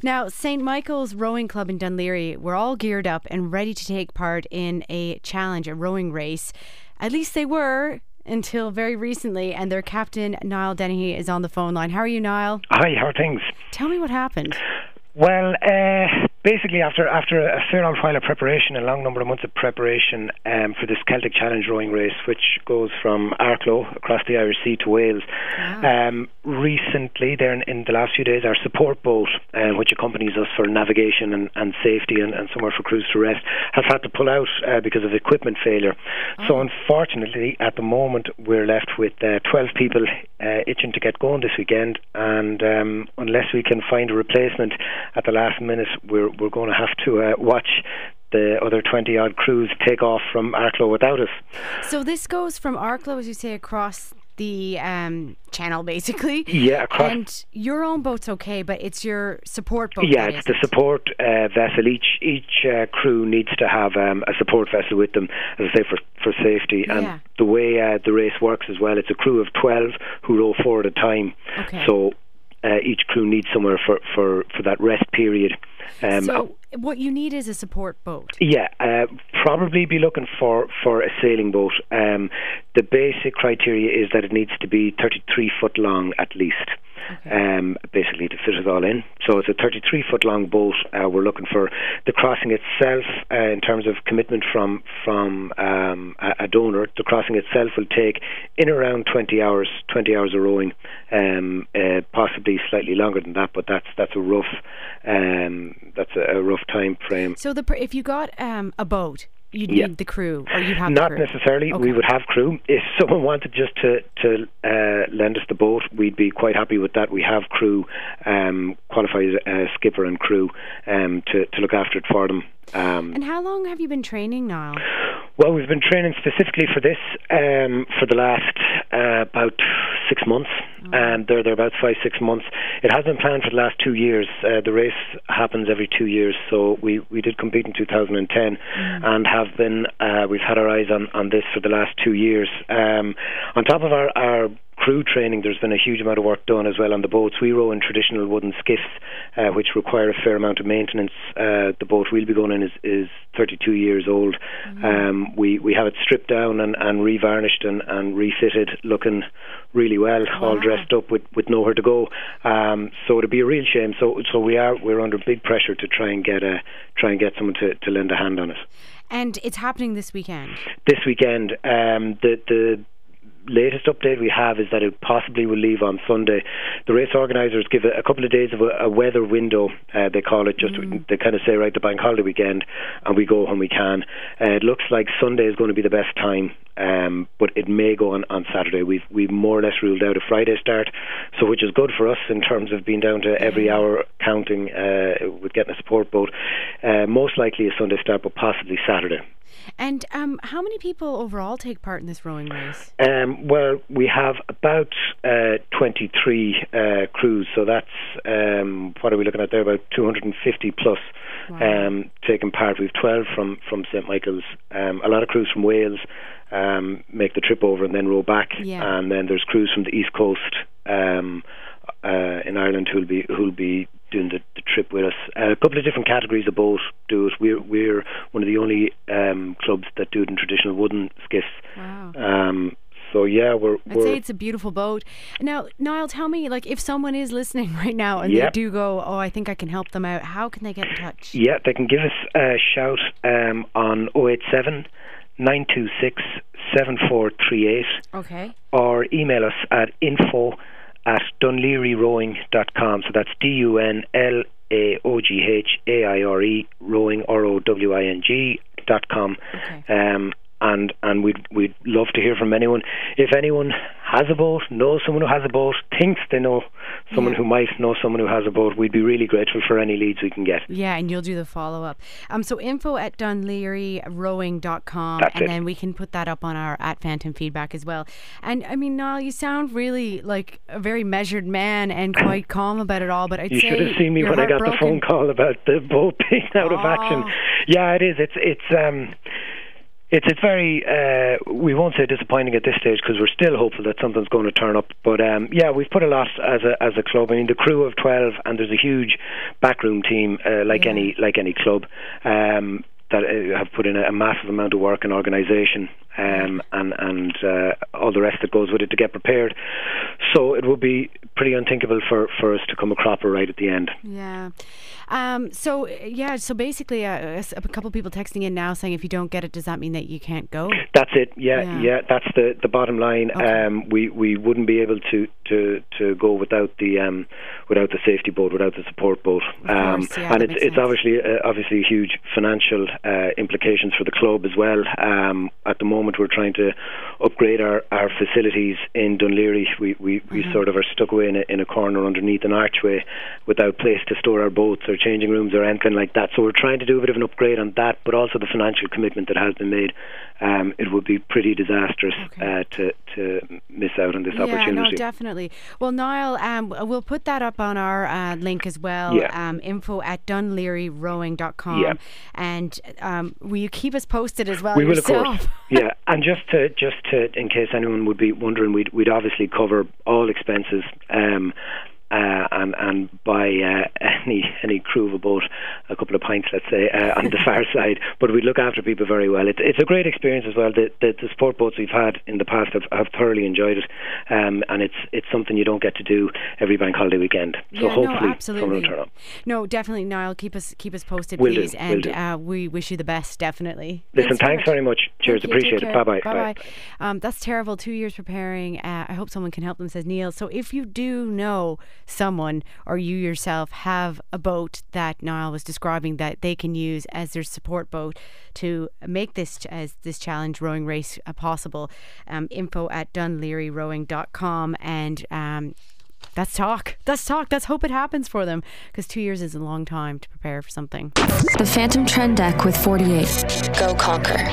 Now, St. Michael's Rowing Club in Dunleary were all geared up and ready to take part in a challenge, a rowing race. At least they were until very recently, and their captain, Niall Dennehy, is on the phone line. How are you, Niall? Hi, how are things? Tell me what happened. Well, basically after a fair long while of preparation, a long number of months of preparation for this Celtic Challenge rowing race, which goes from Arklow across the Irish Sea to Wales. Wow. Recently, there in the last few days, our support boat, which accompanies us for navigation and safety and somewhere for crews to rest, has had to pull out because of equipment failure. Oh. So unfortunately, at the moment, we're left with 12 people itching to get going this weekend, and unless we can find a replacement at the last minute, we're going to have to watch the other 20-odd crews take off from Arklow without us. So this goes from Arklow, as you say, across the channel, basically. Yeah, across. And your own boat's okay, but it's your support boat. Yeah, it's the support vessel. Each crew needs to have a support vessel with them, as I say, for safety. Yeah. And the way the race works as well, it's a crew of 12 who row 4 at a time. Okay. So each crew needs somewhere for that rest period. So what you need is a support boat. Yeah, probably be looking for a sailing boat. The basic criteria is that it needs to be 33 foot long at least. Okay. Basically to fit us all in. So it's a 33 foot long boat. We're looking for the crossing itself in terms of commitment from a donor. The crossing itself will take in around 20 hours of rowing, possibly slightly longer than that, but that's a rough time frame. So if you got a boat, you'd need the crew, or you'd have not the crew? Necessarily. Okay. We would have crew. If someone wanted just to lend us the boat, we'd be quite happy with that. We have crew, qualified skipper and crew to look after it for them. And how long have you been training, Niall? Well, we've been training specifically for this for the last about 6 months. They're about 5-6 months. It has been planned for the last 2 years. The race happens every 2 years, so we did compete in 2010 and have been. We've had our eyes on this for the last 2 years. On top of our crew training, there's been a huge amount of work done as well on the boats. We row in traditional wooden skiffs, which require a fair amount of maintenance. The boat we'll be going in is 32 years old. We have it stripped down and revarnished and refitted, looking really well. Wow. All dressed up with nowhere to go. So it'd be a real shame. So we're under big pressure to try and get someone to lend a hand on it. And it's happening this weekend. This weekend, the latest update we have is that it possibly will leave on Sunday. The race organisers give a couple of days of a weather window, they call it. They kind of say, right, the bank holiday weekend, and we go when we can. It looks like Sunday is going to be the best time, but it may go on Saturday. We've more or less ruled out a Friday start, so which is good for us in terms of being down to every hour counting with getting a support boat. Most likely a Sunday start, but possibly Saturday. And how many people overall take part in this rowing race? Well, we have about 23 crews, so that's what are we looking at there? About 250 plus. Wow. Taking part. We've 12 from St. Michael's. A lot of crews from Wales make the trip over and then row back. Yeah. And then there's crews from the East Coast in Ireland who'll be doing the trip with us. A couple of different categories of boat do it. We're one of the only clubs that do it in traditional wooden skiffs. Wow. So yeah, I'd say it's a beautiful boat. Now, Niall, tell me, like, if someone is listening right now and they do go, oh, I think I can help them out, how can they get in touch? Yeah, they can give us a shout on 087 926 7438. Okay. Or email us at info@dunlearyrowing.com. So that's DUNLAOGHAIRE rowing ROWING.com. Okay. And we'd love to hear from anyone. If anyone has a boat, knows someone who has a boat, thinks they know someone who might know someone who has a boat, we'd be really grateful for any leads we can get. Yeah, and you'll do the follow-up. So info@dunlearyrowing.com, and then we can put that up on our @Phantom Feedback as well. And I mean, Niall, you sound really like a very measured man and quite calm about it all, but I'd say you should have seen me when I got the phone call about the boat being out of action. Yeah, it is. It's It's very, we won't say disappointing at this stage because we're still hopeful that something's going to turn up. But yeah, we've put a lot as a club. I mean, the crew of 12, and there's a huge backroom team like any club that have put in a massive amount of work and organisation. And all the rest that goes with it to get prepared. So it would be pretty unthinkable for us to come a cropper right at the end. Yeah. So basically a couple of people texting in now saying if you don't get it, does that mean that you can't go? That's it. Yeah. That's the bottom line. Okay. We wouldn't be able to go without the safety boat, without the support boat. And it's obviously huge financial implications for the club as well. At the moment, we're trying to upgrade our facilities in Dunleary. We sort of are stuck away in a corner underneath an archway without place to store our boats or changing rooms or anything like that. So we're trying to do a bit of an upgrade on that, but also the financial commitment that has been made. It would be pretty disastrous to miss out on this opportunity. Yeah, no, definitely. Well, Niall, we'll put that up on our link as well. info@dunlearyrowing.com. Yeah. And will you keep us posted as well? We will, yourself? of course. Yeah, and just to in case anyone would be wondering, we'd obviously cover all expenses. And buy any crew of a boat a couple of pints, let's say, on the far side. But we look after people very well. It's a great experience as well. The sport boats we've had in the past have thoroughly enjoyed it, and it's something you don't get to do every bank holiday weekend. So hopefully someone will turn up. No, definitely, Niall. Keep us posted, Will please, do. and we wish you the best. Definitely. Listen, thanks very much. Cheers, appreciate it. Bye bye. That's terrible. 2 years preparing. I hope someone can help them, says Neil. So if you do know someone or you yourself have a boat that Niall was describing that they can use as their support boat to make this challenge rowing race possible, info@dunlearyrowing.com, and let's talk. Let's hope it happens for them, because 2 years is a long time to prepare for something. The Phantom Trend Deck with 48. Go Conquer.